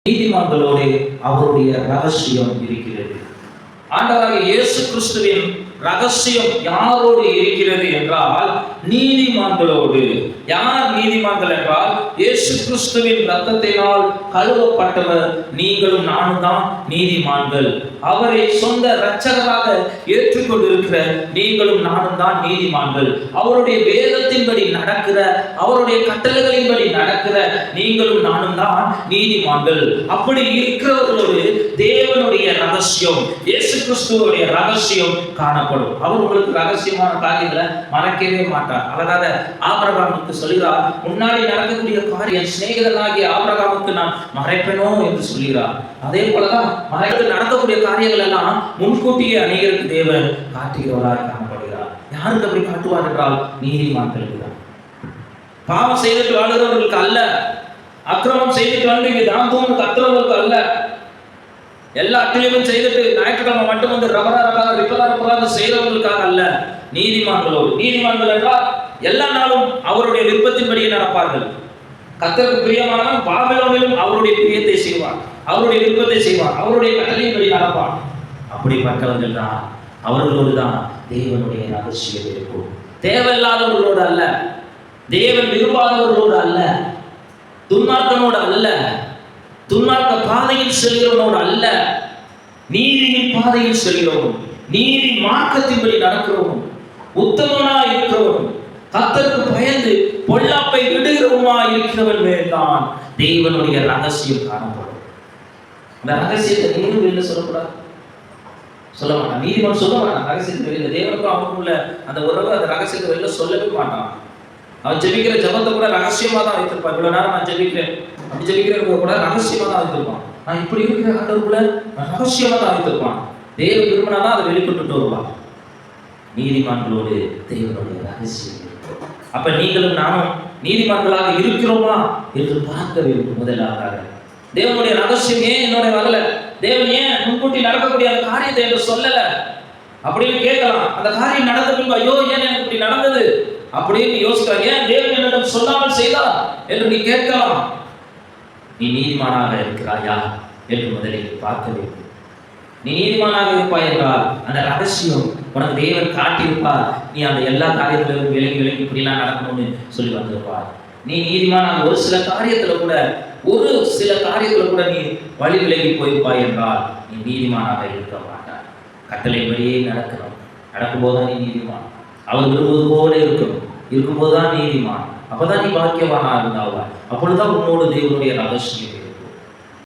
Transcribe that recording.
நீதிமான்களோடு அவருடைய ரகசியம் இருக்கிறது. ஆண்டவராகிய இயேசு கிறிஸ்துவின் ரகசியம் யாரோடு இருக்கிறது என்றால் நீதிமான்களோடு. யார் நீதிமான்கள் என்றால் இயேசு கிறிஸ்துவின் இரத்தத்தினால் கழுவப்பட்டவர் நீங்களும் நானும் தான் நீதிமான்கள். அவரை சொந்த இரட்சகராக ஏற்றுக்கொண்டிருக்கிற நீங்களும் நானும் தான் நீதிமான்கள். அவருடைய வேதத்தின்படி நடக்கிற, அவருடைய கட்டளைகளின்படி நடக்கிற நீங்களும் நானும் தான் நீதிமான்கள். அப்படி இருக்கிறவர்களோடு தேவனுடைய ரகசியம், இயேசு கிறிஸ்துவோடைய ரகசியம் காணப்படும். அவர் உங்களுக்கு ரகசியமான காரியங்களை மறைக்கவே மாட்டார். அழகாக ஆபிரகாமுக்கு சொல்கிறார், முன்னாடி நடக்கக்கூடிய காரியம் சிநேகிதனாகிய ஆபிரகாமுக்கு நான் மறைப்பேனோ என்று சொல்கிறார். அதே போலதான் மறைத்து நடக்கக்கூடிய காரியங்கள் எல்லாம் முன்கூட்டியே அநேகருக்கு தேவன் காட்டுகிறவராய் காணப்படுகிறார். யாருக்கு அப்படி காட்டுவார் என்றால் நீதிமான்களுக்கு தான். பாவம் செய்துட்டு வாழ்கிறவர்களுக்கு அல்ல, அக்கிரமம் செய்துட்டு வந்து இங்க தாந்தோம் கத்துறவர்களுக்கு அல்ல, எல்லா அக்கிரமும் செய்துட்டு ஞாயிற்றுக்கிழமை மட்டும் வந்து ரிப்பராக செய்யறவங்களுக்காக அல்ல, நீதிமான்களோடு. நீதிமான்கள் என்றால் எல்லா நாளும் அவருடைய விருப்பத்தின்படியே நடப்பார்கள். கர்த்தருக்கு பிரியமானவன் பாபிலோனிலும் அவருடைய பிரியத்தை செய்வார், அவருடைய விருப்பத்தை செய்வார், அவருடைய கட்டளையின்படி நடப்பார். அப்படிப்பட்டவர்கள் தான், அவர்களோடு தான் தேவனுடைய ரகசியம் இருக்கும். தேவையில்லாதவர்களோடு அல்ல, தேவன் விரும்பாதவர்களோடு அல்ல, துன்மார்க்கனோடு அல்ல, துன்மார்க்க பாதையில் செல்கிறவனோடு அல்ல, நீதியின் பாதையில் செல்கிறவன், நீதி மார்க்கத்தின்படி நடக்கிறவன், உத்தமனா இருக்கிறவன், கர்த்தருக்கு பயந்து பொல்லாப்பை விடுகிறவனா இருக்கிறவன் மேல்தான் தேவனுடைய ரகசியம் காணப்படும். அந்த ரகசியத்தை நீங்களும் வெளியில சொல்லக்கூடாது, சொல்ல மாட்டான். நீதிமன்றம் சொல்ல மாட்டான் ரகசியத்தை வெளியில. தேவனுக்கும் அவனுக்குள்ள அந்த உறவு, அந்த ரகசியத்தை வெளியில சொல்லவே மாட்டான். அவன் ஜெபிக்கிற ஜபத்தை கூட ரகசியமா தான் வைத்திருப்பான். இவ்வளவு நேரம் நான் ஜெபிக்கிறேன், அப்படி ஜெபிக்கிற கூட ரகசியமா தான் வைத்திருப்பான். நான் இப்படி இருக்கிற ஆண்டவருக்குள்ள ரகசியமா தான் வைத்திருப்பான். தேவ விரும்பினாதான் அதை வெளிக்கொண்டு வருவான். நீதிமான்களோடு தேவனுடைய ரகசியம். அப்ப நீங்களும் நானும் நீதிமான்களாக இருக்கிறோமா என்று பார்க்க வேண்டும். முதலாவதாக தேவனுடைய ரகசியம் ஏன் என்னோட வரல, தேவன் ஏன் முன்கூட்டி நடக்கக்கூடிய அந்த காரியத்தை என்று சொல்லல அப்படின்னு கேட்கலாம். அந்த காரியம் நடந்த பின்பு ஐயோ ஏன் எனக்கு இப்படி நடந்தது அப்படின்னு யோசிக்கலாம். ஏன் தேவன் என்னிடம் சொல்லாமல் செய்தார் என்று நீ கேட்கலாம். நீ நீதிமானாக இருக்கிறாயா என்று முதலில் பார்க்க வேண்டும். நீ நீதிமானாக இருப்பாய் என்றால் அந்த ரகசியம் உனக்கு தேவன் காட்டியிருப்பார். நீ அந்த எல்லா காரியத்திலும் விலகி இப்படிலாம் நடக்கணும்னு சொல்லி வந்திருப்பார். நீ நீதிமானாக ஒரு சில காரியத்துல கூட நீ வழி விலகி போயிருப்பாய் என்றால் நீ நீதிமானாக இருக்க மாட்டார். கட்டளைப்படியே நடக்கணும். நடக்கும்போதுதான் நீ நீதிமான். அவர் விரும்புவது போல இருக்கணும். இருக்கும்போதுதான் நீதிமான். அப்பதான் நீ பாக்கியவானா இருந்தாவார். அப்பொழுதுதான் உன்னோடு தேவனுடைய ரகசியம்